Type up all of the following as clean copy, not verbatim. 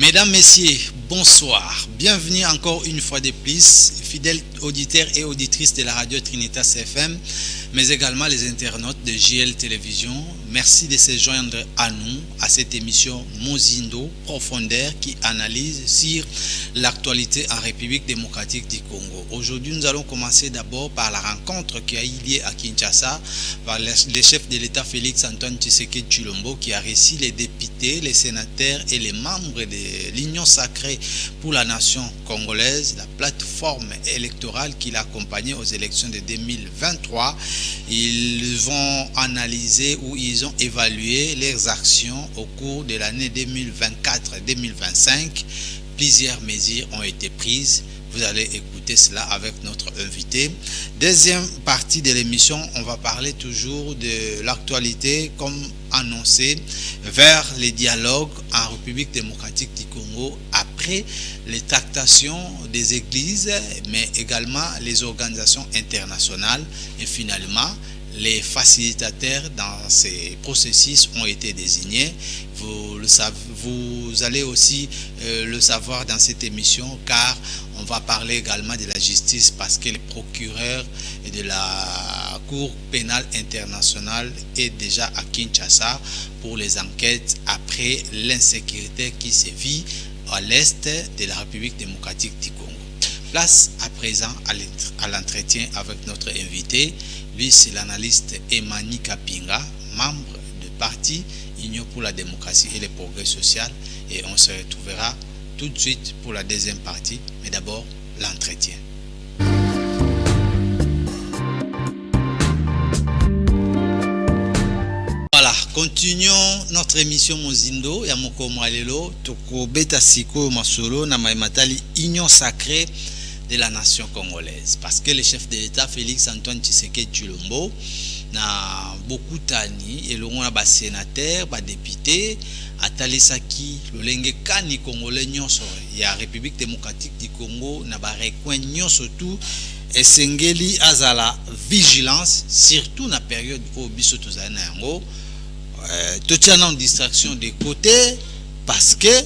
Mesdames, Messieurs, bonsoir. Bienvenue encore une fois de plus, fidèles auditeurs et auditrices de la radio Trinitas FM, mais également les internautes de JL Télévision. Merci de se joindre à nous, à cette émission Mozindo Profondeur qui analyse sur l'actualité en République démocratique du Congo. Aujourd'hui, nous allons commencer d'abord par la rencontre qui a eu lieu à Kinshasa par le chef de l'État Félix Antoine Tshisekedi Tshilombo qui a reçu les députés, les sénateurs et les membres de l'Union sacrée pour la nation congolaise, la plateforme électorale qui l'a accompagné aux élections de 2023. Ils vont analyser ou ils ont évalué leurs actions au cours de l'année 2024-2025. Plusieurs mesures ont été prises. Vous allez écouter cela avec notre invité. Deuxième partie de l'émission, on va parler toujours de l'actualité comme annoncé vers les dialogues en République démocratique du Congo après les tractations des églises, mais également les organisations internationales. Et finalement, les facilitateurs dans ces processus ont été désignés. Vous allez aussi le savoir dans cette émission car on va parler également de la justice parce que le procureur de la Cour pénale internationale est déjà à Kinshasa pour les enquêtes après l'insécurité qui sévit à l'est de la République démocratique du Congo. Place à présent à l'entretien avec notre invité. Lui, c'est l'analyste Emani Kapinga, membre du parti Union pour la démocratie et le progrès social. Et on se retrouvera tout de suite pour la deuxième partie. Mais d'abord, l'entretien. Voilà, continuons notre émission Mozindo. Yamoko Mwalelo, Toko Beta Siko Masolo, Namaematali, Union sacrée de la nation congolaise. Parce que le chef de l'État, Félix Antoine Tshisekedi Tshilombo, na beaucoup tani, et l'on a des sénateurs, des députés, à Talisaki, le Lengekani congolais, il y a la République démocratique du Congo, na ba recoin surtout, et Sengeli Azala vigilance, surtout na période où biso tozana yango, tout en distraction de côté, parce que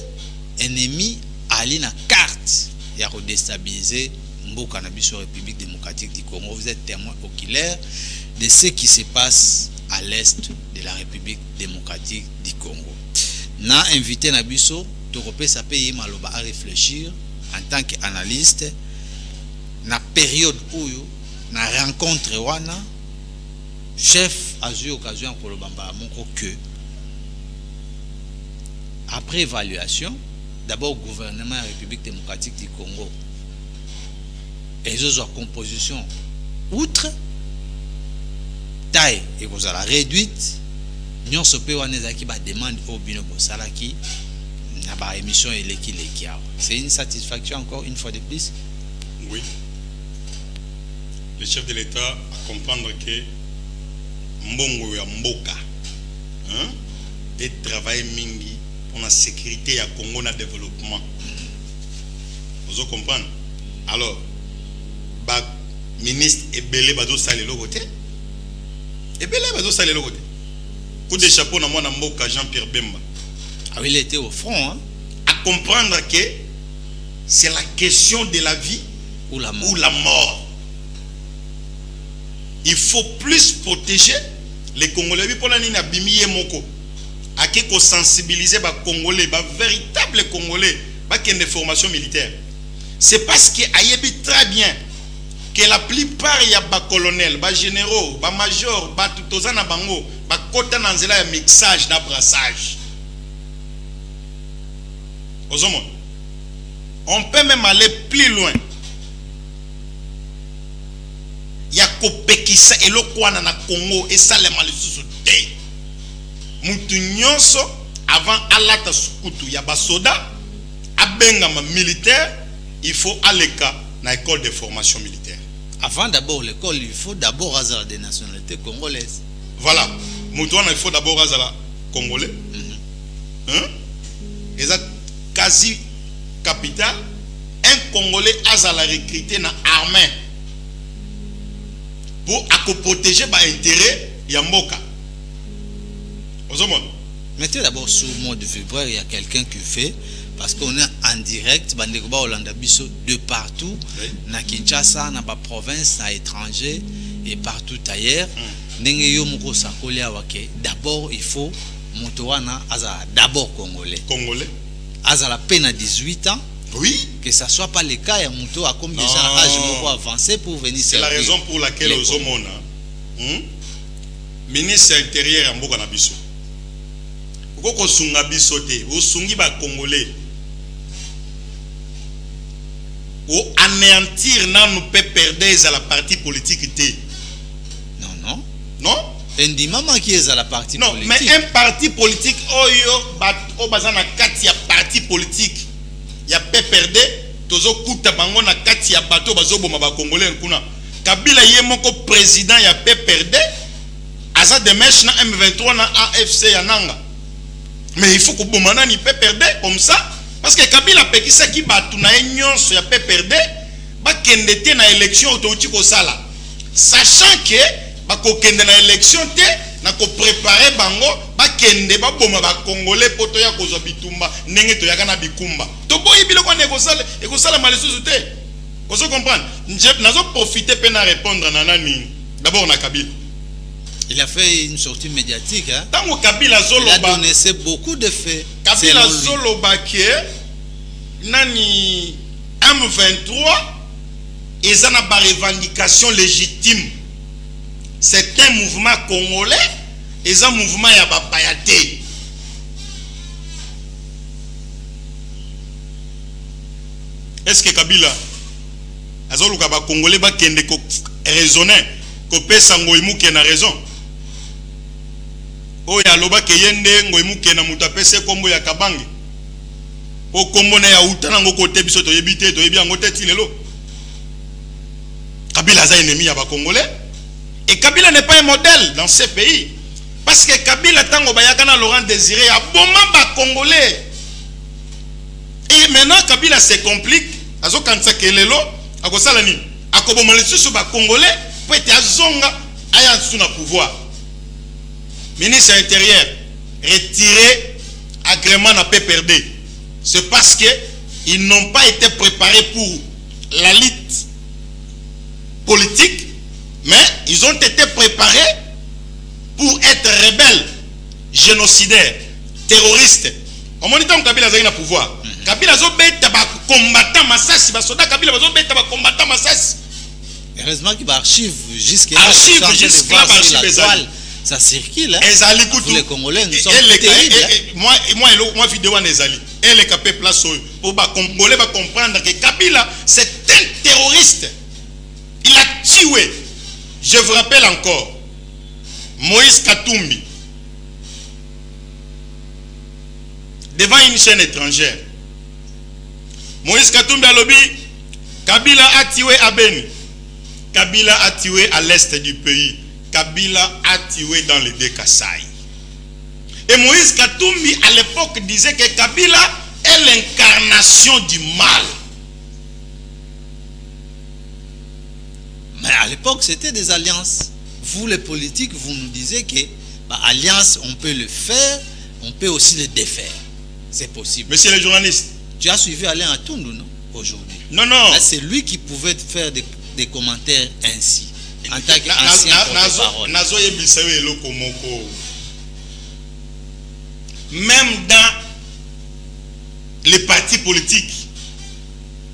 ennemi ali na carte. Il y a redéstabilisé Mboka Nabiso République démocratique du Congo. Vous êtes témoin oculaire de ce qui se passe à l'est de la République démocratique du Congo. Na invité Nabiso, Toropé ça paye maloba à réfléchir en tant qu'analyste na période où na rencontre wana chef a eu occasion pour le bamba monko que après évaluation d'abord gouvernement de la République démocratique du Congo et les autres compositions outre taille et vous allez réduite nous sommes qui demande au bino salaki na ba émission et c'est une satisfaction encore une fois de plus. Oui, le chef de l'État a comprendre que mbongo ya mboka et travail mingi pour la sécurité et le Congo na développement. Vous comprenez? Alors, ministre Ebele Bado Salé le côté. Ebele Bado Salé le côté. Coup de chapeau na moi na mboka Jean-Pierre Bemba. Ah oui, il était au front, hein? À comprendre que c'est la question de la vie ou la mort. Il faut plus protéger les Congolais pour la nina bimiye moko. À qui sensibiliser les Congolais, les véritables Congolais, qui ont des formations militaires. C'est parce qu'il y a très bien que la plupart il y a des colonels, des généraux, des majors, des tutozana bango, des quotas dans le mixage, dans brassage. On peut même aller plus loin. Il y a Kopekisa et le Kwana na Congo et ça les malisusu. Mutu nyonso avant alata sukutu ya basoda abengama militaire, il faut aller na école de formation militaire. Avant d'abord l'école, il faut d'abord avoir des nationalités congolaises. Voilà, mutu il faut d'abord avoir congolais. Et ça quasi capital, un congolais a la recruter na armée pour protéger ba intérêt ya mboka. Mettez d'abord sur mode vibreur, il y a quelqu'un qui fait parce qu'on est en direct, bandeko ba Olanda biso de partout, oui. Na Kinshasa, na ba province, na étranger et partout ailleurs. Ndenge yo moko sakoli awake. D'abord il faut motowana aza d'abord congolais. Congolais. Aza la peine à 18 ans. Oui. Que ça soit pas le cas, ya moto a comme déjà un âge moko avancé pour venir c'est la raison pour laquelle ozomona ministre intérieur mboka na biso. Koko sunga biso te, osungi ba congolais. Ou anéantir nanu peut perdre à la partie politique te. Non. Non? Maman qui est à la partie non, politique. Mais un parti politique, au bazana kati ya parti politique, ya peut perdre, tozo kuta bango na kati ya bato bazo boma ba congolais kuna. Kabila ye moko président ya peut perdre, aza demeche na M23 na AFC ya nanga. Mais il faut que bomana ni peut perdre comme ça. Parce que Kabila pekisa ki batu na nyonso ya peut perdre, ba kendete na élection autouti ko sala. Sachant que ba ko kende na élection te na ko préparer bango ba kende ba boma ba congolais poto ya kozwa bitumba ndenge to yaka na bikumba. To boyi biloko ne ko sala malisusu te. Kozo comprendre. Nazo profiter pe na répondre na nani. D'abord na Kabila. Il a fait une sortie médiatique. Hein? Tango Kabila Zoloba. Il a donné beaucoup de faits. Kabila Zoloba qui nani M23 et ça n'a pas revendication légitime. C'est un mouvement congolais et un mouvement yabapayaté. Est-ce que Kabila Azoluka ba congolais ba kende ko raisonner ko pesa ngoimu ke na raison? Oya loba ke yende ngoimu ke na muta pese kombo ya kabangi. O kombo na ya utana ngo kote biso to yebite to yebi ngo teti lelo. Kabila za ennemi ya ba congolais. Et Kabila n'est pas un modèle dans ce pays. Parce que Kabila tango bayakana Laurent Désiré a boma ba congolais. Et maintenant Kabila se complique. Azo kansa kelelo akosala nini? Akoboma lisusu ba congolais pour être azonga aya sous na pouvoir. Ministre intérieur retiré agrément na PPRD. C'est parce que ils n'ont pas été préparés pour la lutte politique, mais ils ont été préparés pour être rebelles, génocidaires, terroristes. Au moment où Kabila a na pouvoir, Kabila a beta ba combattant massas, ba soldat Kabila a beta ba combattant massas. Heureusement qu'il va archive jusqu'à archive jusqu'à archive. Ça circule, hein? Tous les Congolais, nous sommes terribles. Moi, vidéo en Ezali. Elle est capée place pour les Congolais comprendre que Kabila, c'est un terroriste. Il a tué. Je vous rappelle encore, Moïse Katumbi, devant une chaîne étrangère. Moïse Katumbi a lobby, Kabila a tué à Beni. Kabila a tué à l'est du pays. Kabila a tué dans les deux Kasaï. Et Moïse Katumbi à l'époque disait que Kabila est l'incarnation du mal. Mais à l'époque c'était des alliances. Vous les politiques, vous nous disiez que alliance on peut le faire, on peut aussi le défaire. C'est possible. Monsieur le journaliste, tu as suivi Alain Atundu, non? Aujourd'hui. Non, non. C'est lui qui pouvait faire des commentaires ainsi. En tant qu'ancien porte-parole. Même dans les partis politiques,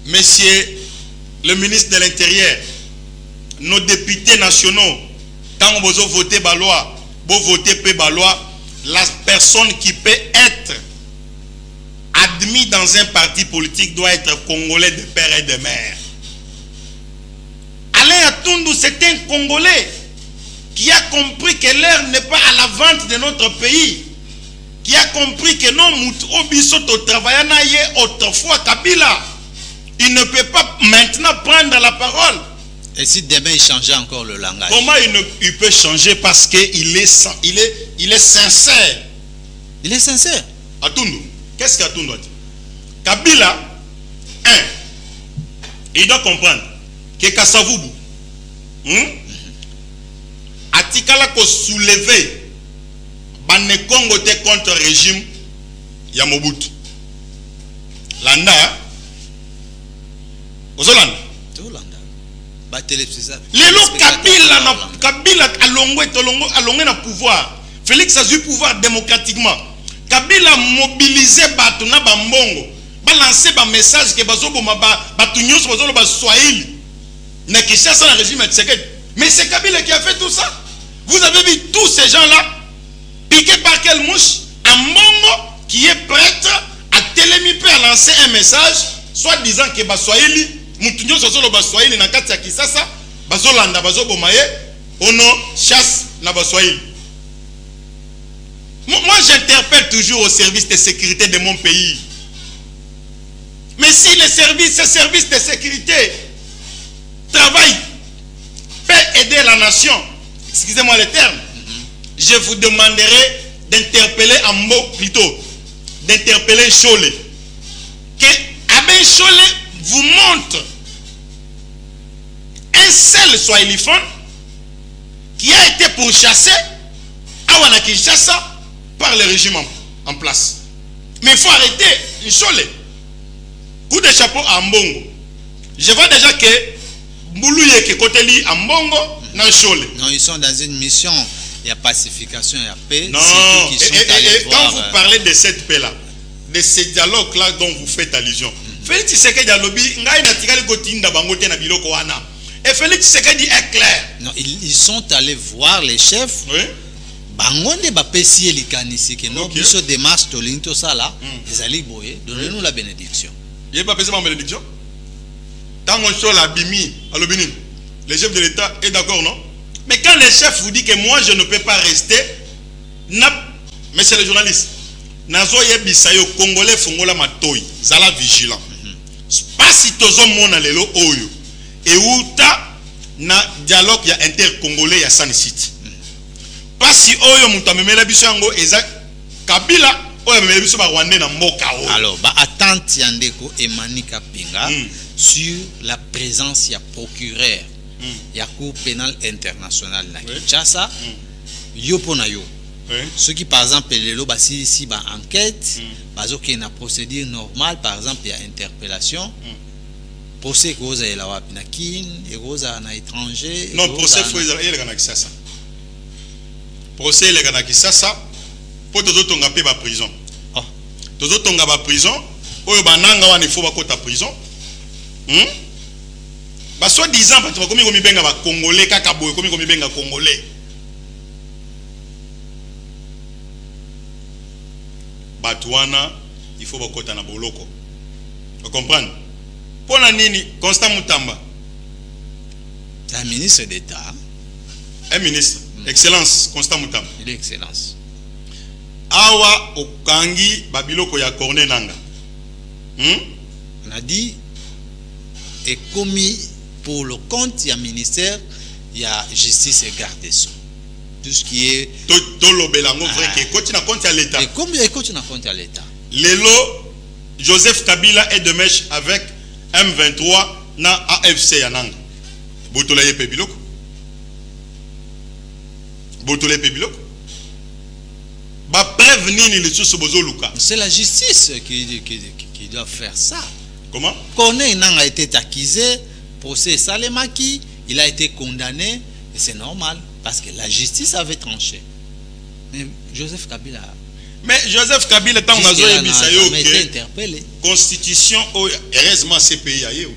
monsieur le ministre de l'Intérieur, nos députés nationaux, quand vous votez la loi, vous votez la loi, la personne qui peut être admise dans un parti politique doit être congolais de père et de mère. Alain Atundu, c'est un Congolais qui a compris que l'heure n'est pas à la vente de notre pays, qui a compris que non, Obisoto travaillait autrefois Kabila. Il ne peut pas maintenant prendre la parole. Et si demain il changeait encore le langage? Comment il peut changer? Parce qu'il est sincère. Il est sincère. Atundu, qu'est-ce qu'Atundu a dit? Kabila, il doit comprendre que Kassavubu atikala ko soulever Bane Congo contre le régime ya Mobutu. Landa. Ozolanda. Tout Landa. Batele c'est ça. Lelo Kabila alongwe na pouvoir. Félix a eu pouvoir démocratiquement. Kabila mobilisé batu na bambongo. Ba lancer ba message que bazo boma batu nyonso bazo ba Swahili. Na Kinshasa na régime Tshisekedi. Mais c'est Kabila qui a fait tout ça. Vous avez vu tous ces gens-là piqués par quelle mouche? Un mongo qui est prêtre à télémiper à lancer un message, soit disant que Baswahili, Moutounyo Sosolo Baswahili na kati ya Kisasa, Bazolanda Bazobomaye, ono chasse na Baswahili. Moi j'interpelle toujours au service de sécurité de mon pays. Mais si les services de sécurité travaillent, peut aider la nation, excusez-moi le terme, je vous demanderai d'interpeller Ambo plutôt, d'interpeller Cholet. Que Aben Cholet vous montre un seul Swahiliphone qui a été pourchassé à Wanakishasa par le régime en place. Mais il faut arrêter Cholet. Coup de chapeau à Mbongo. Je vois déjà que Mboulouye qui côté à Mbongo dans Cholet. Non, ils sont dans une mission. Il y a pacification, il y a paix. Non, et quand vous parlez de cette paix-là, de ce dialogue-là dont vous faites allusion, Félix Tshisekedi a lobby, et Félix Tshisekedi est clair. Non, ils sont allés voir les chefs. Oui. Bangonde bapesi likanisi que nos biso démarche tolinto ça là, ils allaient boyer, donnez-nous la bénédiction. Il n'y a pas besoin de bénédiction. Tant qu'on soit la bimi à l'obénin, le chef de l'État est d'accord, non? Mais quand le chef vous dit que moi je ne peux pas rester, monsieur le journaliste, nazo yebisayo congolais fongola matoi, zala vigilant. Pas si tozo mona lelo oyo. Et outa na dialogue ya inter-congolais ya Sanicite. Pas si oyo mutamemela biso yango eza Kabila oyo memela biso ba Rwandais na mboka oyo. Alors, ba attente yandeko Emanika Pinga sur la présence ya procureur ya cour pénale internationale na Kinshasa. Yo pona yo. Ceux qui par exemple lelo basi ici ba enquête, bazo qui na procédure normale par exemple il y a interpellation. Procès cause ya la wapi na kin, et cause na étranger. Non, procès faut il est na Kinshasa. Procès il est na Kinshasa pour tozo tonga pe ba prison. Tozo tonga ba prison, oyo bananga wana il faut ba kota prison. Bah soit disant parce que comme benga ba congolais kaka boy comme benga congolais. Batouana, il faut bakota na boloko. Vous comprenez? Pour la nini Constant Mutamba. C'est un ministre d'État. Un ministre. Excellence Constant Mutamba. Il est excellence. Awa okangi babiloko ya corne nanga. On a dit et commis pour le compte il y a ministère, il y a justice et garde des sceaux. Tout ce qui est Tolobelango vrai que continue à compte à l'État. Et comme il continue à compte à l'État. Lelo Joseph Kabila est de mèche avec M23 na AFC yananga. Botola yepe biloko. Botola yepe biloko. Ba prévenir ni le sous bozo luka. C'est la justice qui doit faire ça. Comment? Corneille Nang a été accusé, procès Salemaki, il a été condamné, et c'est normal, parce que la justice avait tranché. Mais Joseph Kabila... Mais Joseph Kabila, tant qu'on a été interpellé. Constitution, heureusement, CPI, CPI a dit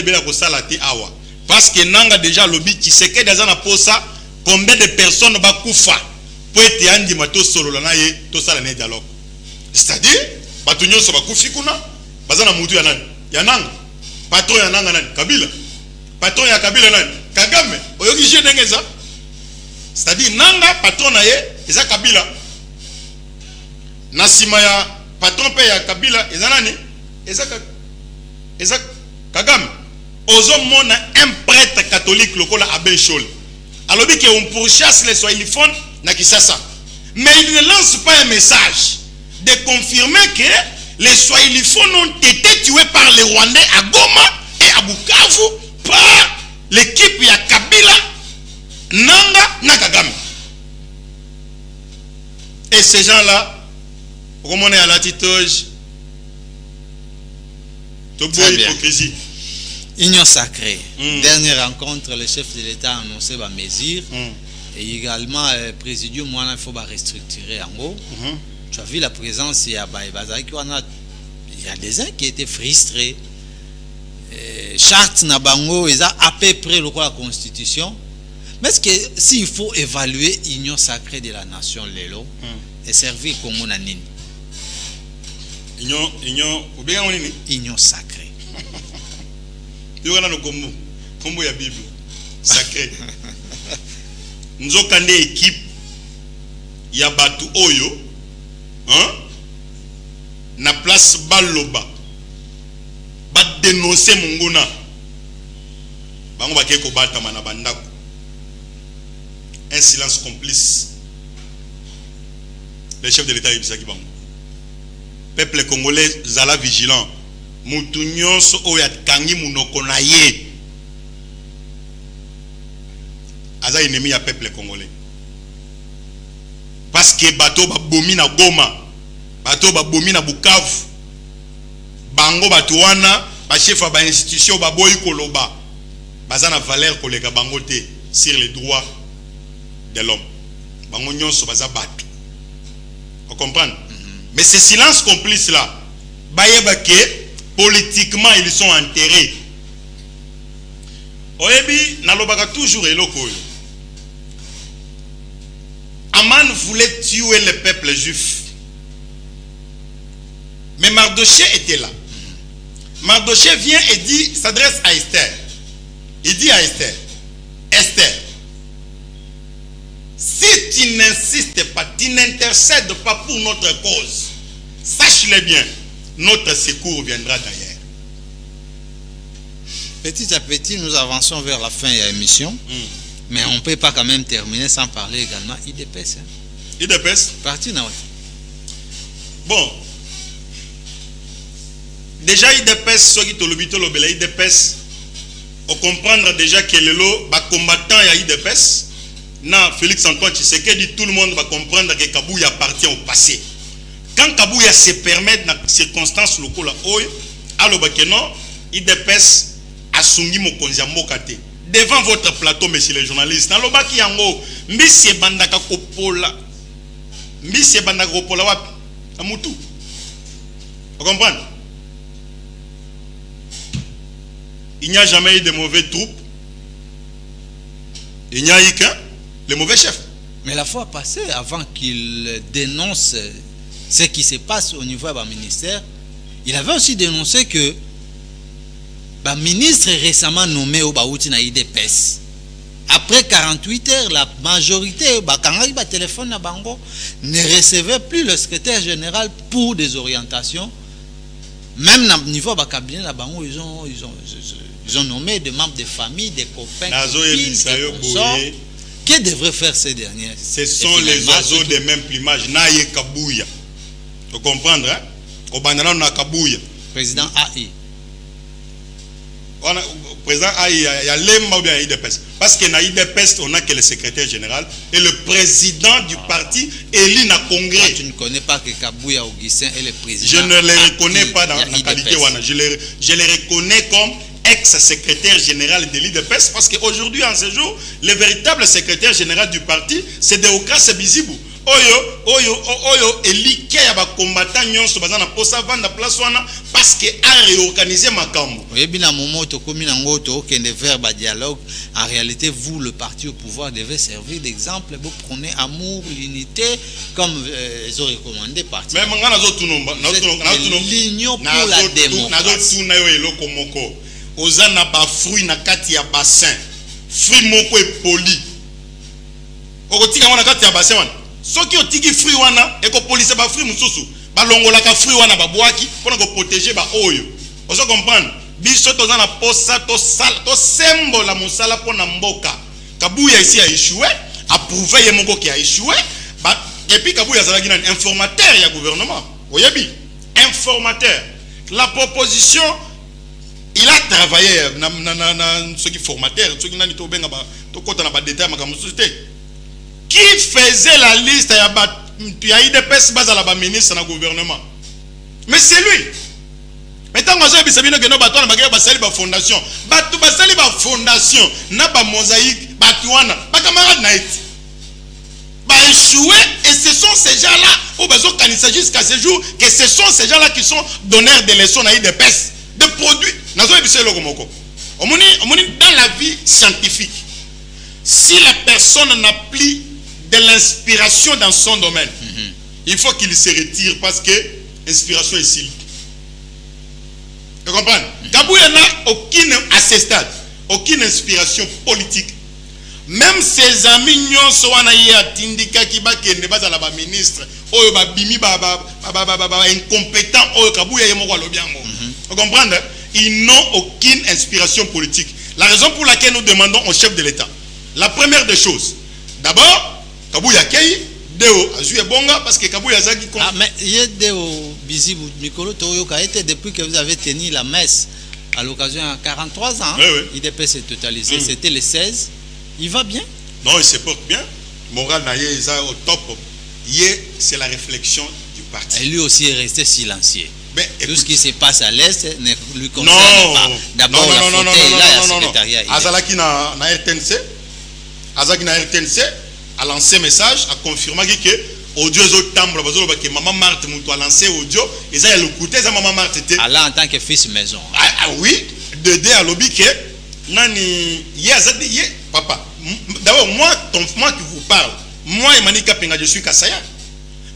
que awa. Parce que Nanga déjà lobby qui sait que dans pour ça, combien de personnes va koufa pour être andi mato solo la naye to sala ne dialogue. C'est-à-dire, batunyo so ba kufi kuna, bazana mutu ya nani? Ya Nanga. Patron ya Nanga nani? Kabila. Patron ya Kabila nani? Kagame. Oyoki je dengeza. C'est-à-dire Nanga patron na ye eza Kabila. Nasima ya patron pe ya Kabila eza nani? Eza Kagame. Ozo mona un prêtre catholique lokola Aben Chol. Alors dit qu'on pourchasse les Swahiliphones na Kinshasa. Mais il ne lance pas un message de confirmer que les Swahiliphones ont été tués par les Rwandais à Goma et à Bukavu par l'équipe ya Kabila, Nanga, Nakagame. Et ces gens-là, comme on est à l'attitude, Très bien. Hypocrisie. Union sacrée. Dernière rencontre, le chef de l'État a annoncé ma mesure. Et également, présidium, moi, il faut restructurer en haut. Tu as vu la présence, il y a des uns qui étaient frustrés. Charte Nabango, ils ont à peu près le quoi la constitution. Mais est-ce que s'il faut évaluer l'union sacrée de la nation, Lelo, et servir comme on a nini? Union sacrée. Il y a combo ya Bible sacré. Nous avons une équipe, il y a Batu Oyo, na place Baloba, bat dénoncer Mongona, bango baké ko bata mana bandako. Un silence complice. Le chef de l'État Ibisaki bango. Peuple congolais zala vigilant. Mutu nyonso oyo kangi munoko na ye. Aza ennemi ya peuple congolais. Parce que bato ba bomi na Goma, bato ba bomi na Bukavu, bango bato wana ba chef ba institution ba boyi koloba, baza na valeur koleka bango te sur les droits de l'homme. Bango nyonso baza bato. Vous comprenez? Mais ce silence complice là, bayeba ke politiquement ils sont enterrés. Oyebi nalobaka toujours eloko. Aman voulait tuer le peuple juif. Mais Mardoché était là. Mardoché vient et dit, s'adresse à Esther. Il dit à Esther, Esther, si tu n'insistes pas, tu n'intercèdes pas pour notre cause, sache-le bien, notre secours viendra d'ailleurs. Petit à petit, nous avançons vers la fin de l'émission. Mais on ne peut pas quand même terminer sans parler également IDPS. IDPS? Parti non. Bon. Déjà IDPS, ceux qui te l'obéissent, IDPS, on comprendre déjà que le lot, combattant à IDPS, non, Félix Antoine Tshisekedi, tout le monde va comprendre que Kabouya appartient au passé. Quand Kabouya se permet dans les circonstances locales, alors que non, IDPS a sungi mon konziambokate. Devant votre plateau, messieurs les journalistes, dans le bas qui yango, mbisi bandaka kopola, mbisi bandaka kopola wapi, amutu. Vous comprenez? Il n'y a jamais eu de mauvais troupes. Il n'y a eu qu'un, le mauvais chef. Mais la fois passée, avant qu'il dénonce ce qui se passe au niveau du ministère, il avait aussi dénoncé que le ministre récemment nommé au Baouti na IDPS. Après 48 heures, la majorité, téléphone na bango, ne recevait plus le secrétaire général pour des orientations. Même au niveau du cabinet na bango, ils ont nommé des membres de famille, des copains, copines, des consorts. Que devraient faire ces derniers? Ce sont les oiseaux de même plumage. Naye Kabouya. Tu comprends, hein? Au banana na Kabouya. Président AI. Président AI, il y a l'EMA ou bien IDPS. Parce que dans IDPS, on n'a que le secrétaire général et le président du parti élu dans le congrès. Tu ne connais pas que Kabouya Augustin est le président. Je ne le reconnais pas dans la qualité. Je le reconnais comme ex-secrétaire général de l'IDPS parce qu'aujourd'hui, en ce jour, le véritable secrétaire général du parti, c'est Deokrasi Bizibu. Oyo elike ya ba combattant nyonso bazana posa vanda place wana parce que a réorganiser makambo. Oyebi na moment to komi na ngoto okende vers ba dialogue, en réalité vous le parti au pouvoir devez servir d'exemple, vous prenez amour, l'unité comme ils ont recommandé parti. Même ngana zo tunomba, l'union pour la démocratie. Nazo tuna yo eloko moko. Ozana ba fruit na kati ya bassin. Fruit moko e poli. Okotika wana kati ya bassin wana. Ceux qui ont tiki fruit wana et que police ba fruit mususu ba longola ka fruit wana ba boaki pour ko protéger ba oyo. Vous comprenez? Biso to na posa to sal to symbole la musala pour na mboka. Kabouya ici a échoué, approuvé ye moko qui a échoué. Ba et puis Kabouya zalaki un informateur ya gouvernement. Oyebi, informateur. La proposition il a travaillé na ceux qui formateur, ceux qui n'ont pas benga ba to kota na ba détail makamu société. Qui faisait la liste il y a IDPS base à la ministre dans le gouvernement. Mais c'est lui. Mais tant que ça, il s'agit de nos bâtons, la fondation. Batou basali ba fondation, na ba mosaïque, batouana, ba camarade naït. Ba échoué, et ce sont ces gens-là, au besoin qu'il s'agit jusqu'à ce jour, que ce sont ces gens-là qui sont donneurs de leçons naït de peste, de produits. Nazo ebise le gomoko. Dans la vie scientifique, si la personne n'a plus de l'inspiration dans son domaine, il faut qu'il se retire parce que l'inspiration est civique. Vous comprenez? Kabouya n'a aucune, à ce stade, aucune inspiration politique. Même ses amis n'ont soana ya tindika ki ba kende baza la ba ministre, oyo ba bimi ba incompétent oyo Kabouya yemo kwa lobiango. Vous comprenez? Ils n'ont aucune inspiration politique. La raison pour laquelle nous demandons au chef de l'État, la première des choses, d'abord, Kabouya Kei, Deo Azue Bonga, parce que Kabouya Zagi. Ah, mais il y a Deo Bizibou Mikolo Toyoka était depuis que vous avez tenu la messe à l'occasion de 43 ans. Oui, oui. IDP s'est totalisé, c'était le 16. Il va bien? Non, il se porte bien. Moral Naye est au top. C'est la réflexion du parti. Et lui aussi est resté silencieux. Mais, tout ce qui se passe à l'Est ne lui concerne pas. D'abord, la fauteuil, là, il y a le secrétariat. Azalaki na RTNC, Azalaki na RTNC a lancé un message, a confirmé que audio est au temple, que Maman Marthe a lancé audio, et ça, il a écouté, ça, Maman Marthe était. Allah en tant que fils maison. Ah oui, Dédé a lobby que, nani, papa, d'abord, moi qui vous parle, moi, Emmanuel Kapenga, je suis Kassaya.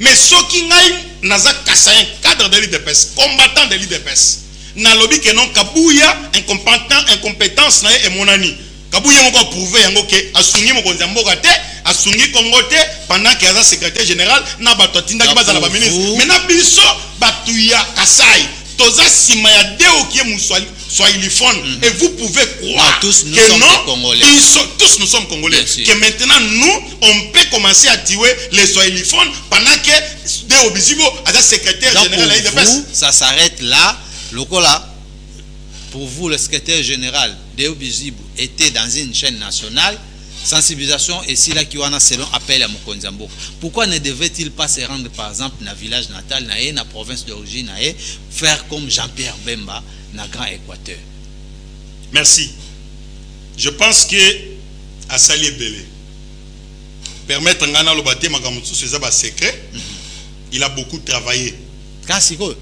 Mais ce qui n'a naza Kassayen, cadre de l'IDPS, combattant de l'IDPS, n'a lobby que non Kabouya, incompétence na et mon ami. Kabouya encore prouvé que Asungi mon konzambogate, Asungi Kongote pendant qu'il y a secrétaire général n'a pas totinda qui basa la ministre. Mais n'a biso batuya Kassai, toza simaya deo qui est moussoali. Et vous pouvez croire tous nous que sommes non, Congolais. Tous nous sommes Congolais. Que maintenant, nous, on peut commencer à tuer les Swahiliphones pendant que Deo Bizibo a un secrétaire général à l'IDPS. Ça s'arrête là. Lokola, pour vous, le secrétaire général Deo Bizibo était dans une chaîne nationale. Sensibilisation et si là qui wana selon appel à Mokonzambo. Pourquoi ne devait-il pas se rendre par exemple dans le village natal, dans la province d'origine, faire comme Jean-Pierre Bemba dans le Grand Équateur? Merci. Je pense que à Sali Belé, permettre Ngana Lobate Magamutsu c'est un secret. Il a beaucoup travaillé. Kassiko.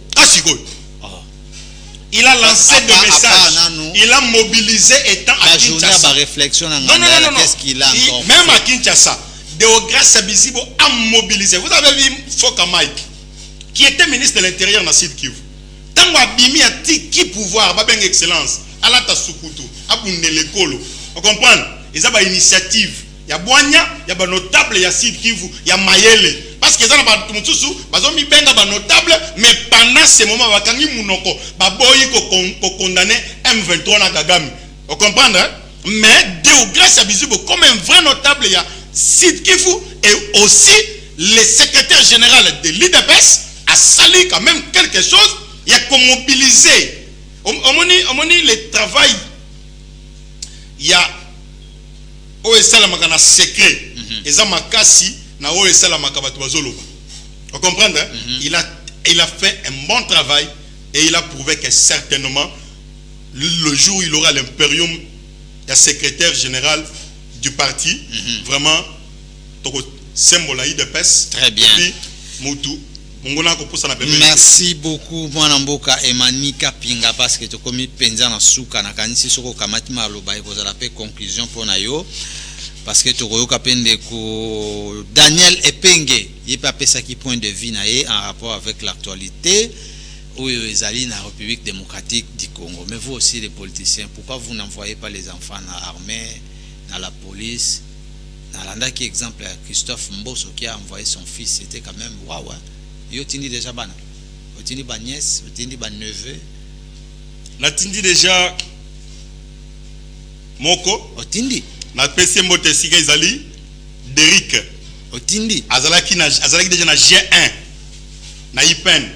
Il a lancé des messages. Il a mobilisé étant à Kinshasa. Non. Qu'est-ce qu'il a encore même à Kinshasa, Deogrâce Bizibo a mobilisé. Vous avez vu Foka Mike, qui était ministre de l'Intérieur dans Sud Kivu. Tant Abimi a tiki pouvoir, Babeng Excellence, Alata Sukutu, Abundele Kolo. Vous comprenez? Ils ont une initiative. Il y a Boanya, il y a notable, il y a Sud Kivu, il y a Mayele. Parce que ça n'a pas tout le benga notable, mais pendant ce moment, Wakangi Mounoko, Baboyi ko condamné M23 na Kagame. Vous comprenez? Mais Deogrâce à Bizibo, comme un vrai notable, il y a Sid Kivu et aussi le secrétaire général de l'IDPS a sali quand même quelque chose. Il y a qu'on mobiliser. On le travail. Il y a OSL Magana secret. Et ça m'a cassé. Vous comprenez? Il a fait un bon travail et il a prouvé que certainement le jour où il aura l'impérium, il y a secrétaire général du parti, vraiment, symbole de PES. Très bien. Merci beaucoup, Mwanamboka Emmanuel Kapinga, parce que tu as commis penza na souka na kanisi soko kamati maloba et vous avez conclusion pour nayo. Parce que tu as Daniel Epenge, il peut appeler ça qui point de vue en rapport avec l'actualité où ils allaient dans la République démocratique du Congo. Mais vous aussi, les politiciens, pourquoi vous n'envoyez pas les enfants dans l'armée, dans la police? Dans l'anda qui exemple, Christophe Mbosso qui a envoyé son fils, c'était quand même waouh. Il a déjà ban. Il a ba nièce, il a neveu. Il a déjà Moko. Il na PC Mote Siga Izali Derrick Otindi Azalaki déjà na G1 na IPEN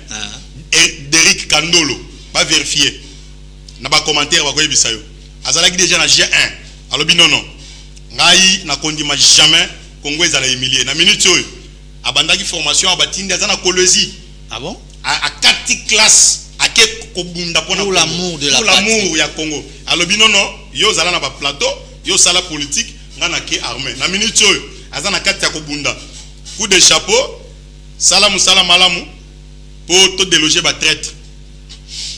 et Derrick Kandolo pas vérifier na ba commentaire ba ko yebisayo Azalaki déjà na G1 alobi non ngai na kondima jamais Congo ezala humilié na minute oyo abandaki formation abatindi azana Kolwezi. Ah bon? À 4 classes à ake kobunda pour l'amour de la pour l'amour ya Congo. Alobi non non, yo zala na ba plateau, yo sala politique, ngana ke armée. Na minute oyo azana kati ya kobunda. Coup de chapeau, salam malamu pour te déloger ba traite.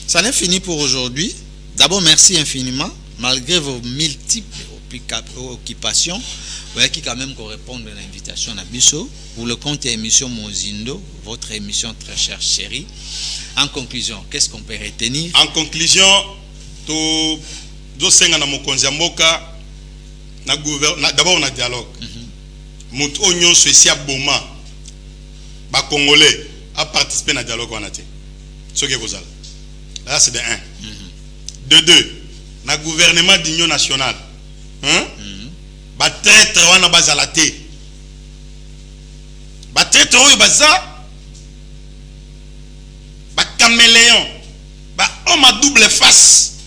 Ça n'est fini pour aujourd'hui. D'abord, merci infiniment. Malgré vos multiples occupations, vous avez qui quand même correspondre à l'invitation à Bisso pour le compte et émission Mozindo, votre émission très chère chérie. En conclusion, qu'est-ce qu'on peut retenir? En conclusion, to senga na mokonzi mboka na gouvernement d'abord na dialogue. Mutu onyon sosi aboma ba congolais a participer na dialogue wana te. Ce que vous allez. Là c'est de 1. De 2, na gouvernement d'union nationale. Ba traître wana bazala te. Ba traître oyo baza ba caméléon, ba homme à double face.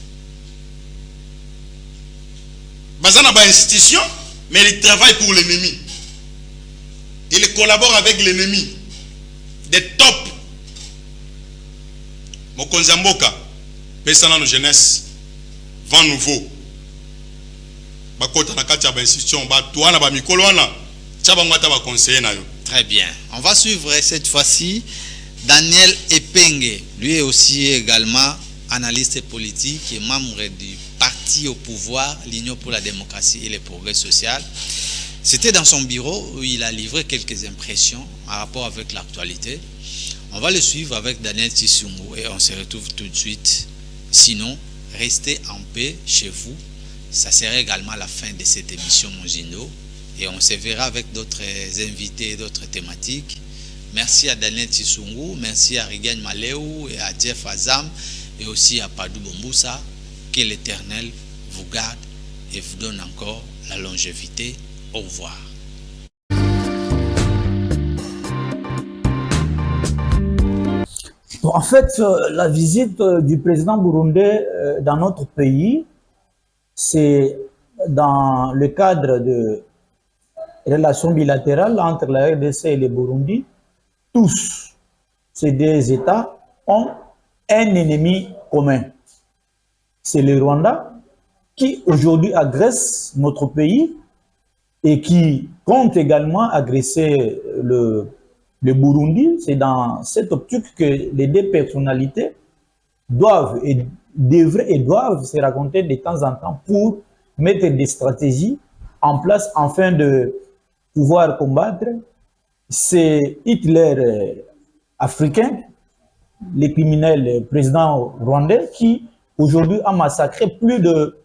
Baza na ba institution, mais il travaille pour l'ennemi. Il collabore avec l'ennemi. Des top. Mokonzi mboka pesa na jeunesse vent nouveau. Bakota na kati ya ba institution ba toana ba mikolo wana tshaba ngata ba conseiller na yo. Très bien. On va suivre cette fois-ci Daniel Epenge, lui est aussi également analyste politique et membre du parti au pouvoir, l'Union pour la démocratie et le progrès social. C'était dans son bureau où il a livré quelques impressions en rapport avec l'actualité. On va le suivre avec Daniel Tshisungu et on se retrouve tout de suite. Sinon, restez en paix chez vous. Ça serait également la fin de cette émission Mozindo. Et on se verra avec d'autres invités et d'autres thématiques. Merci à Daniel Tshisungu, merci à Rigagne Maleu et à Jeff Azam et aussi à Padou Bomboussa. Que l'Éternel vous garde et vous donne encore la longévité. Au revoir. En fait, la visite du président burundais dans notre pays, c'est dans le cadre de relations bilatérales entre la RDC et le Burundi. Tous ces deux États ont un ennemi commun. C'est le Rwanda qui aujourd'hui agresse notre pays et qui compte également agresser le Burundi. C'est dans cette optique que les deux personnalités doivent se raconter de temps en temps pour mettre des stratégies en place afin de pouvoir combattre ces Hitler africains, les criminels présidents rwandais qui aujourd'hui a massacré plus de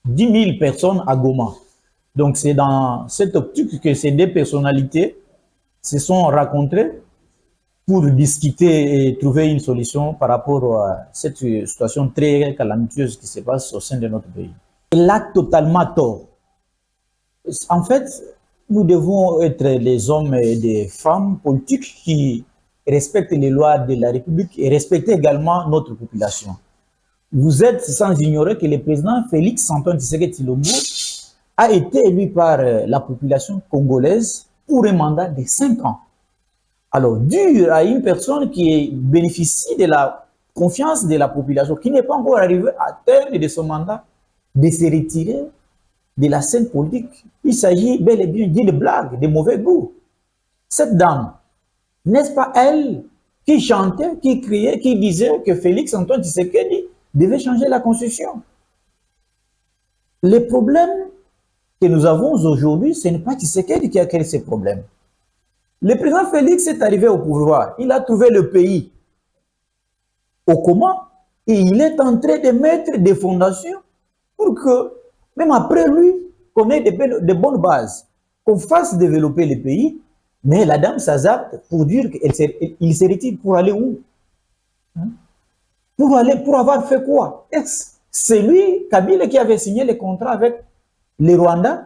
10 000 personnes à Goma. Donc c'est dans cette optique que ces deux personnalités se sont rencontrées pour discuter et trouver une solution par rapport à cette situation très calamiteuse qui se passe au sein de notre pays. Il a totalement tort. En fait, nous devons être les hommes et les femmes politiques qui respectent les lois de la République et respecter également notre population. Vous êtes sans ignorer que le président Félix Antoine Tshisekedi Tshilombo a été élu par la population congolaise pour un mandat de 5 ans. Alors, dû à une personne qui bénéficie de la confiance de la population, qui n'est pas encore arrivée à terme de son mandat, de se retirer de la scène politique, il s'agit bel et bien d'une blague, de mauvais goût. Cette dame, n'est-ce pas elle qui chantait, qui criait, qui disait que Félix Antoine Tshisekedi devait changer la constitution? Les problèmes que nous avons aujourd'hui, ce n'est pas Tshisekedi qui a créé ces problèmes. Le président Félix est arrivé au pouvoir. Il a trouvé le pays au coma et il est en train de mettre des fondations pour que, même après lui, qu'on ait de bonnes bases, qu'on fasse développer le pays. Mais la dame s'azapte pour dire qu'il se retire pour aller où? Pour avoir fait quoi? C'est lui, Kabila, qui avait signé le contrat avec les Rwandais,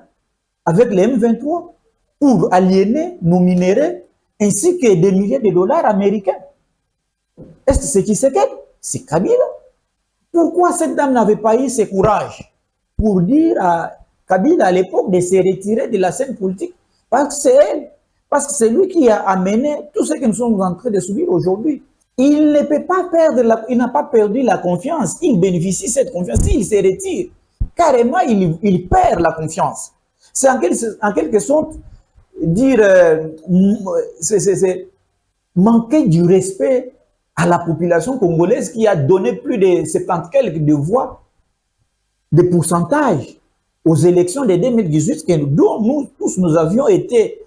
avec les M23, pour aliéner nos minéraux, ainsi que des milliers de dollars américains. Est-ce que c'est qui c'est qu'elle? C'est Kabila. Pourquoi cette dame n'avait pas eu ce courage pour dire à Kabila à l'époque de se retirer de la scène politique? Parce que c'est elle. Parce que c'est lui qui a amené tout ce que nous sommes en train de subir aujourd'hui. il ne peut pas perdre, il n'a pas perdu la confiance. Il bénéficie de cette confiance. S'il se retire, carrément, il perd la confiance. C'est en quelque sorte dire, c'est manquer du respect à la population congolaise qui a donné plus de 70 quelques de voix, de pourcentage aux élections de 2018, dont nous tous nous avions été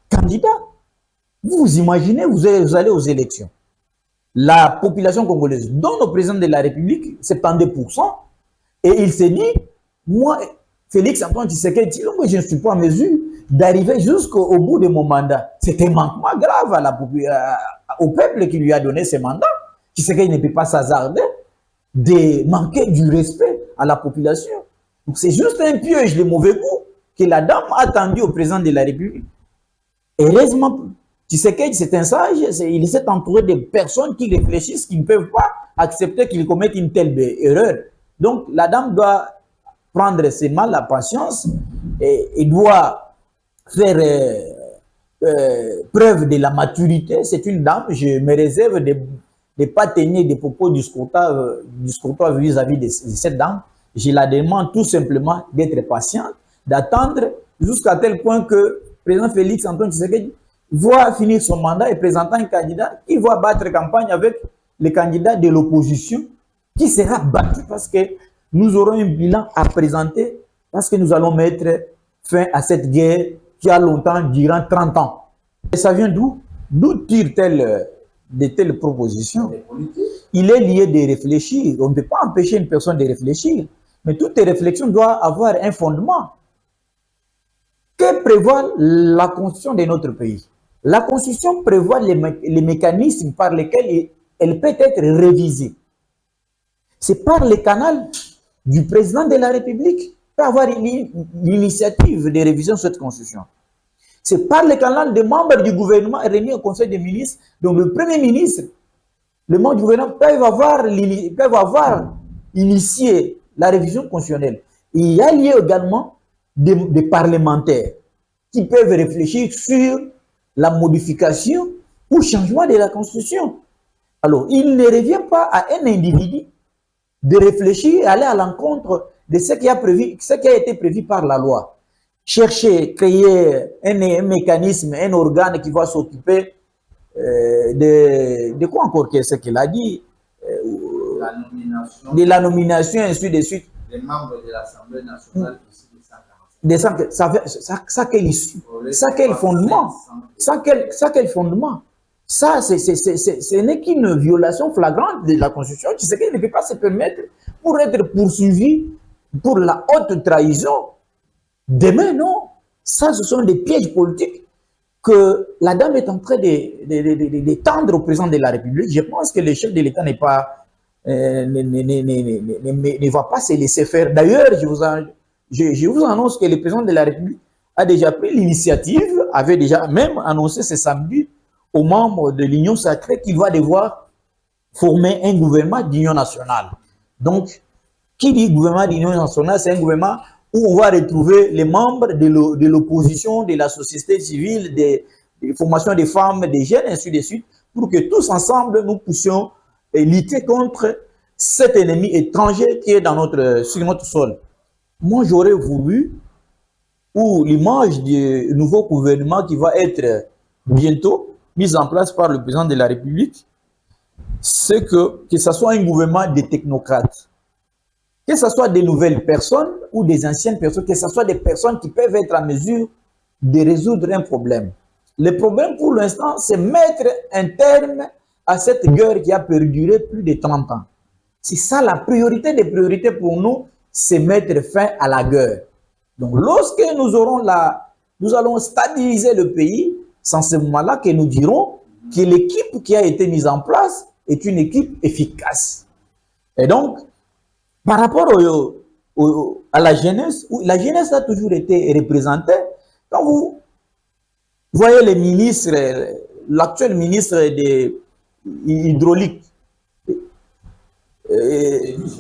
candidats. Vous imaginez, vous allez aux élections. La population congolaise donne au président de la République 72%, et il s'est dit, moi, Félix Antoine Tshisekedi, je ne suis pas en mesure d'arriver jusqu'au bout de mon mandat. C'est un manquement grave au peuple qui lui a donné ce mandat. Tshisekedi ne peut pas s'hasarder de manquer du respect à la population. Donc c'est juste un piège de mauvais goût que la dame a tendu au président de la République. Heureusement, Tshisekedi, c'est un sage, il s'est entouré de personnes qui réfléchissent, qui ne peuvent pas accepter qu'il commette une telle erreur. Donc la dame doit prendre seulement la patience et doit faire preuve de la maturité. C'est une dame, je me réserve de ne pas tenir des propos discourtois vis-à-vis de cette dame. Je la demande tout simplement d'être patiente, d'attendre jusqu'à tel point que le président Félix Antoine Tshisekedi va finir son mandat et présenter un candidat qui va battre campagne avec le candidat de l'opposition qui sera battu parce que nous aurons un bilan à présenter, parce que nous allons mettre fin à cette guerre qui a longtemps durant 30 ans. Et ça vient d'où? D'où tire de telles propositions? Il est lié de réfléchir. On ne peut pas empêcher une personne de réfléchir, mais toute réflexion doit avoir un fondement. Que prévoit la Constitution de notre pays? La Constitution prévoit les mécanismes par lesquels elle peut être révisée. C'est par le canal du président de la République qui peut avoir l'initiative de révision de cette Constitution. C'est par le canal des membres du gouvernement réunis au Conseil des ministres. Donc le Premier ministre, les membres du gouvernement peuvent avoir initié la révision constitutionnelle. Il y a lié également des parlementaires qui peuvent réfléchir sur la modification ou changement de la Constitution. Alors, il ne revient pas à un individu de réfléchir, aller à l'encontre de ce qui a été prévu par la loi. Chercher, créer un mécanisme, un organe qui va s'occuper de quoi encore qu'est-ce qu'il a dit, de la nomination, et ainsi de suite. Les membres de l'Assemblée nationale ça quel issue, ça quel fondement, ça quel fondement. Ça, ce n'est qu'une violation flagrante de la Constitution. Tu sais qu'il ne peut pas se permettre pour être poursuivi pour la haute trahison. Demain, non. Ça, ce sont des pièges politiques que la dame est en train de tendre au président de la République. Je pense que le chef de l'État ne va pas se laisser faire. D'ailleurs, je vous annonce que le président de la République a déjà pris l'initiative, avait déjà même annoncé ce samedi aux membres de l'Union sacrée qu'il va devoir former un gouvernement d'union nationale. Donc, qui dit gouvernement d'union nationale, c'est un gouvernement où on va retrouver les membres de l'opposition, de la société civile, des formations des femmes, des jeunes, ainsi de suite, pour que tous ensemble, nous puissions lutter contre cet ennemi étranger qui est sur notre sol. Moi, j'aurais voulu, ou l'image du nouveau gouvernement qui va être bientôt mise en place par le président de la République, c'est que ce soit un gouvernement de technocrates, que ce soit des nouvelles personnes ou des anciennes personnes, que ce soit des personnes qui peuvent être en mesure de résoudre un problème. Le problème pour l'instant, c'est mettre un terme à cette guerre qui a perduré plus de 30 ans. C'est ça la priorité des priorités pour nous, c'est mettre fin à la guerre. Donc lorsque nous allons stabiliser le pays, c'est en ce moment-là que nous dirons que l'équipe qui a été mise en place est une équipe efficace. Et donc, par rapport à la jeunesse a toujours été représentée. Quand vous voyez le ministre, l'actuel ministre de l'hydraulique,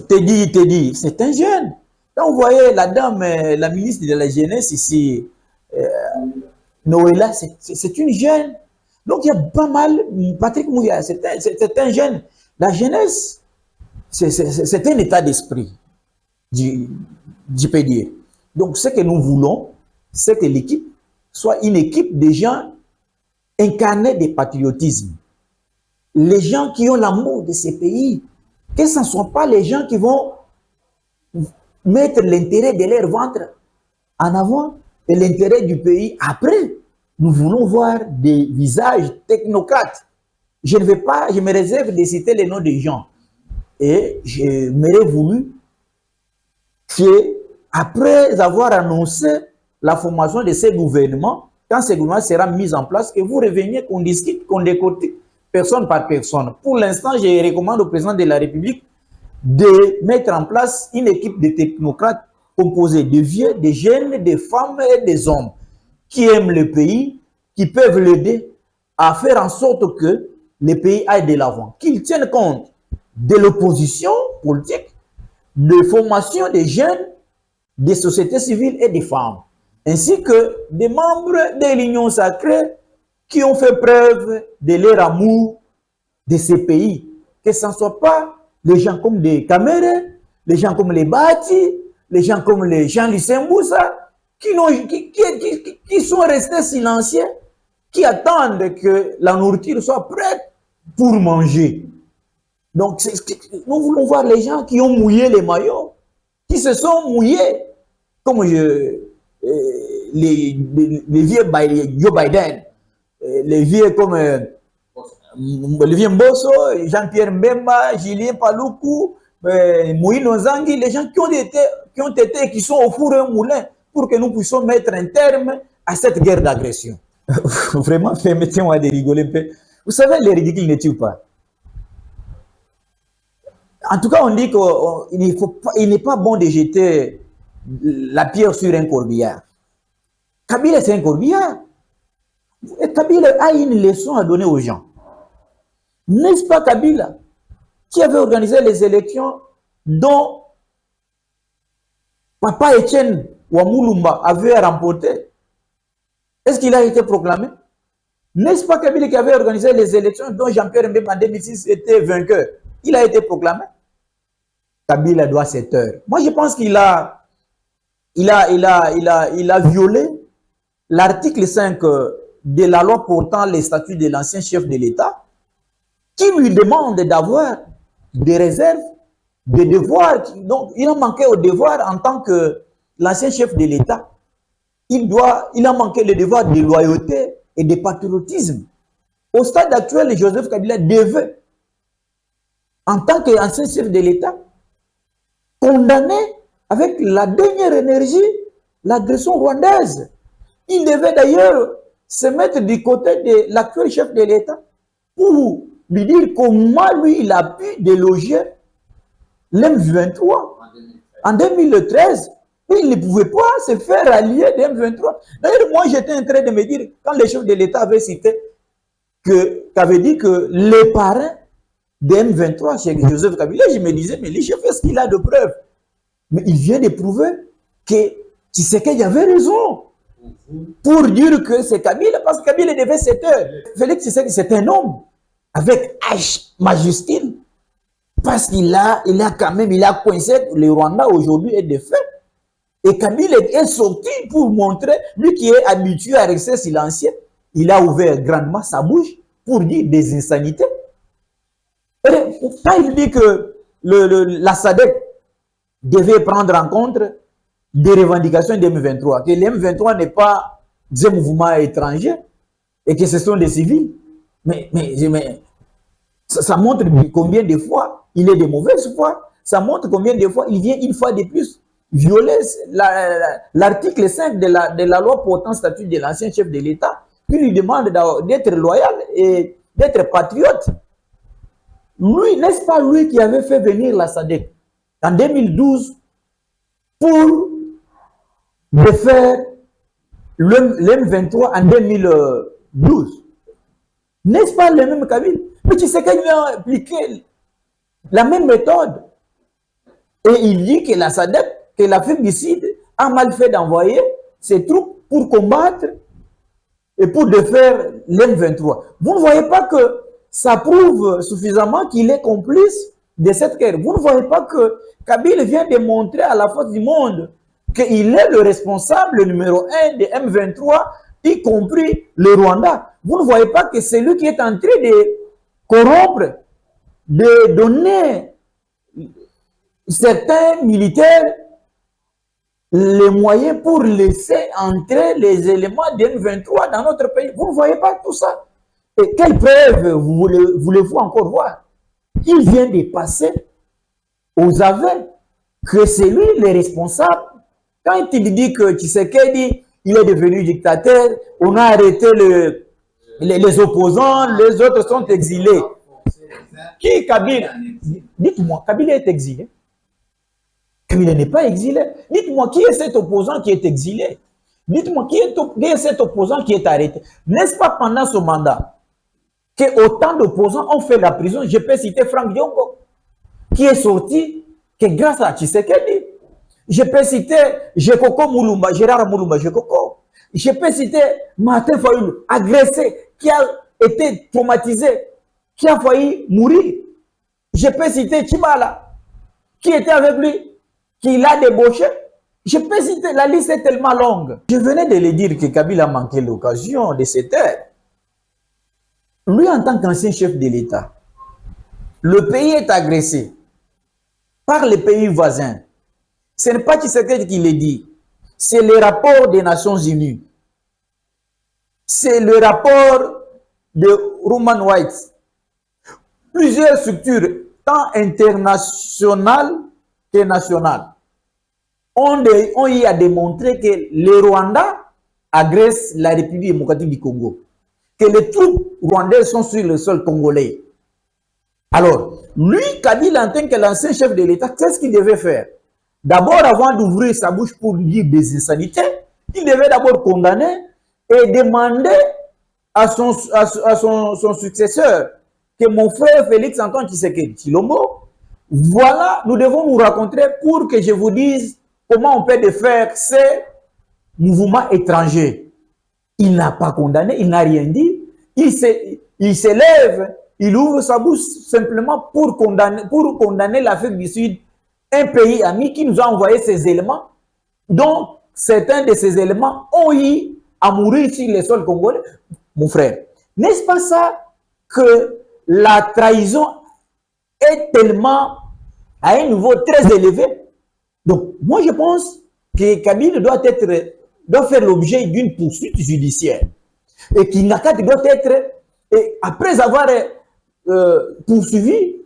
Teddy, c'est un jeune. Quand vous voyez la dame, la ministre de la jeunesse ici, Noëlla, c'est une jeune. Donc il y a pas mal, Patrick Mouya, c'est un jeune. La jeunesse, c'est un état d'esprit, je peux dire. Donc ce que nous voulons, c'est que l'équipe soit une équipe de gens incarnés de patriotisme. Les gens qui ont l'amour de ces pays, que ce ne sont pas les gens qui vont mettre l'intérêt de leur ventre en avant et l'intérêt du pays après. Nous voulons voir des visages technocrates. Je me réserve de citer les noms des gens. Et je m'aurais voulu que, après avoir annoncé la formation de ces gouvernements, quand ce gouvernement sera mis en place, que vous reveniez, qu'on discute, qu'on décortique personne par personne. Pour l'instant, je recommande au président de la République de mettre en place une équipe de technocrates composée de vieux, de jeunes, de femmes et des hommes qui aiment le pays, qui peuvent l'aider à faire en sorte que le pays aille de l'avant, qu'ils tiennent compte de l'opposition politique, de formation des jeunes, des sociétés civiles et des femmes, ainsi que des membres de l'Union sacrée qui ont fait preuve de leur amour de ces pays, que ce ne soit pas les gens comme des Kamere, les gens comme les Bati, les gens comme les Jean-Lucien Mboussa, qui sont restés silencieux, qui attendent que la nourriture soit prête pour manger. Donc, nous voulons voir les gens qui ont mouillé les maillots, qui se sont mouillés, comme les vieux Joe Biden, les vieux comme le vieux Mbosso, Jean-Pierre Mbemba, Julien Paluku, Moïse Nozangi, les gens qui ont été, qui sont au four et au moulin pour que nous puissions mettre un terme à cette guerre d'agression. Vraiment, permettez-moi de rigoler un peu. Vous savez, les ridicules ne tuent pas. En tout cas, on dit qu'il n'est pas bon de jeter la pierre sur un corbillard. Kabila, c'est un corbillard. Et Kabila a une leçon à donner aux gens. N'est-ce pas Kabila qui avait organisé les élections dont Papa Etienne Wamulumba avait remporté? Est-ce qu'il a été proclamé? N'est-ce pas Kabila qui avait organisé les élections dont Jean-Pierre Mbemba en 2006 était vainqueur? Il a été proclamé? Kabila doit cette heure. Moi, je pense qu'il a violé l'article 5 de la loi portant les statuts de l'ancien chef de l'État, qui lui demande d'avoir des réserves, des devoirs. Donc, il a manqué au devoir en tant que l'ancien chef de l'État. Il a manqué le devoir de loyauté et de patriotisme. Au stade actuel, Joseph Kabila devait, en tant qu'ancien chef de l'État, condamner avec la dernière énergie l'agression rwandaise. Il devait d'ailleurs se mettre du côté de l'actuel chef de l'État pour lui dire comment lui il a pu déloger l'M23 en 2013. Il ne pouvait pas se faire allier d'M23. D'ailleurs, moi j'étais en train de me dire, quand le chef de l'État avait cité, qu'avait dit que les parrains de M23 chez Joseph Kabila, je me disais, mais le chef, est-ce qu'il a de preuves? Mais il vient de prouver que Tshisekedi avait raison pour dire que c'est Kabila, parce que Kabila devait 7 heures. Félix Tshisekedi, c'est un homme avec H majuscule, parce qu'il a coincé le Rwanda aujourd'hui est défait. Et Kabila est sorti pour montrer, lui qui est habitué à rester silencieux, il a ouvert grandement sa bouche pour dire des insanités. Quand il dit que la SADC devait prendre en compte des revendications de M23, que le M23 n'est pas des mouvements étrangers et que ce sont des civils, mais ça montre combien de fois il est de mauvaise foi. Ça montre combien de fois il vient une fois de plus violer l'article 5 de la loi portant statut de l'ancien chef de l'État, qui lui demande d'être loyal et d'être patriote. Lui, n'est-ce pas lui qui avait fait venir la SADC en 2012 pour défaire l'M23 en 2012? N'est-ce pas le même Kabila? Mais tu sais qu'il a appliqué la même méthode. Et il dit que la SADC, que l'Afrique du Sud a mal fait d'envoyer ses troupes pour combattre et pour défaire l'M23. Vous ne voyez pas que ça prouve suffisamment qu'il est complice de cette guerre. Vous ne voyez pas que Kabila vient de montrer à la face du monde qu'il est le responsable numéro 1 de M23, y compris le Rwanda. Vous ne voyez pas que c'est lui qui est en train de corrompre, de donner certains militaires les moyens pour laisser entrer les éléments de M23 dans notre pays. Vous ne voyez pas tout ça. Et quelle preuve voulez-vous encore voir? Il vient de passer aux aveux que c'est lui le responsable. Quand il dit que Tshisekedi, il est devenu dictateur, on a arrêté les opposants, les autres sont exilés. Qui Kabila? Dites-moi, Kabila est exilé? Kabila n'est pas exilé. Dites-moi, qui est cet opposant qui est exilé? Dites-moi, qui est cet opposant qui est arrêté? N'est-ce pas pendant ce mandat que autant d'opposants ont fait la prison? Je peux citer Franck Diongo, qui est sorti que grâce à Tshisekedi. Je peux citer Jekoko Moulumba, Gérard Moulumba Jekoko. Je peux citer Martin Fayoulou, agressé, qui a été traumatisé, qui a failli mourir. Je peux citer Chibala, qui était avec lui, qui l'a débauché. Je peux citer, la liste est tellement longue. Je venais de le dire que Kabila a manqué l'occasion de se taire. Lui, en tant qu'ancien chef de l'État, le pays est agressé par les pays voisins. Ce n'est pas Tshisekedi qui le dit, c'est le rapport des Nations Unies. C'est le rapport de Roman White. Plusieurs structures, tant internationales que nationales, ont eu à démontrer que le Rwanda agresse la République démocratique du Congo, que les troupes rwandaises sont sur le sol congolais. Alors, lui, Kabila, en tant que l'ancien chef de l'État, qu'est-ce qu'il devait faire? D'abord, avant d'ouvrir sa bouche pour dire des insanités, il devait d'abord condamner et demander à son successeur que mon frère Félix Antoine Tshisekedi Tshilombo, voilà, nous devons nous rencontrer pour que je vous dise comment on peut défaire ces mouvements étrangers. Il n'a pas condamné, il n'a rien dit. Il s'élève, il ouvre sa bouche simplement pour condamner l'Afrique du Sud, un pays ami qui nous a envoyé ces éléments, dont certains de ces éléments ont eu à mourir sur les sols congolais. Mon frère, n'est-ce pas ça que la trahison est tellement à un niveau très élevé? Donc, moi je pense que Kabila doit faire l'objet d'une poursuite judiciaire. Et Kingakati doit être, après avoir poursuivi,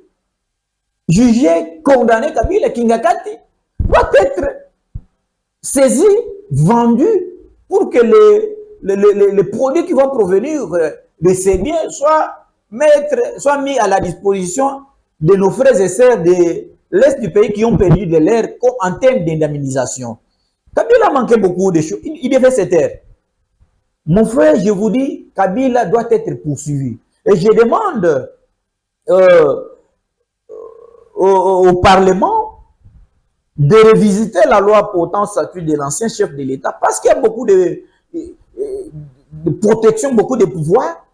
jugé, condamné Kabila, Kingakati doit être saisi, vendu, pour que les produits qui vont provenir de ces biens soient mis à la disposition de nos frères et sœurs de l'Est du pays qui ont perdu de l'air en termes d'indemnisation. Kabila manquait beaucoup de choses. Il devait se taire. Mon frère, je vous dis, Kabila doit être poursuivi. Et je demande au Parlement de revisiter la loi portant statut de l'ancien chef de l'État, parce qu'il y a beaucoup de protection, beaucoup de pouvoirs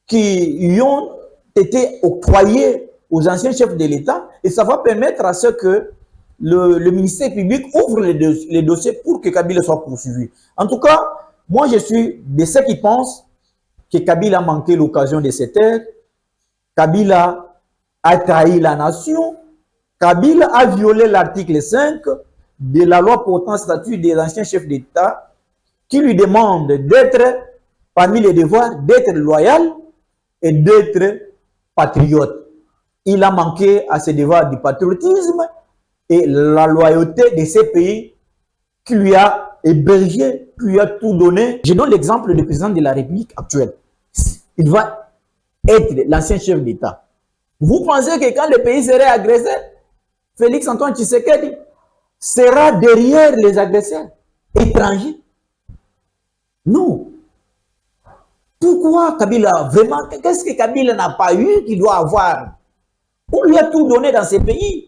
qui y ont été octroyés aux anciens chefs de l'État, et ça va permettre à ce que le ministère public ouvre les dossiers pour que Kabila soit poursuivi. En tout cas, moi je suis de ceux qui pensent que Kabila a manqué l'occasion de se taire, Kabila a trahi la nation, Kabila a violé l'article 5 de la loi portant statut des anciens chefs d'État qui lui demande d'être, parmi les devoirs, d'être loyal et d'être patriote. Il a manqué à ses devoirs du patriotisme et la loyauté de ces pays qui lui a hébergé, qui lui a tout donné. Je donne l'exemple du président de la République actuelle. Il va être l'ancien chef d'État. Vous pensez que quand le pays serait agressé, Félix Antoine Tshisekedi sera derrière les agresseurs étrangers? Non. Pourquoi Kabila, vraiment, qu'est-ce que Kabila n'a pas eu qu'il doit avoir? On lui a tout donné dans ces pays.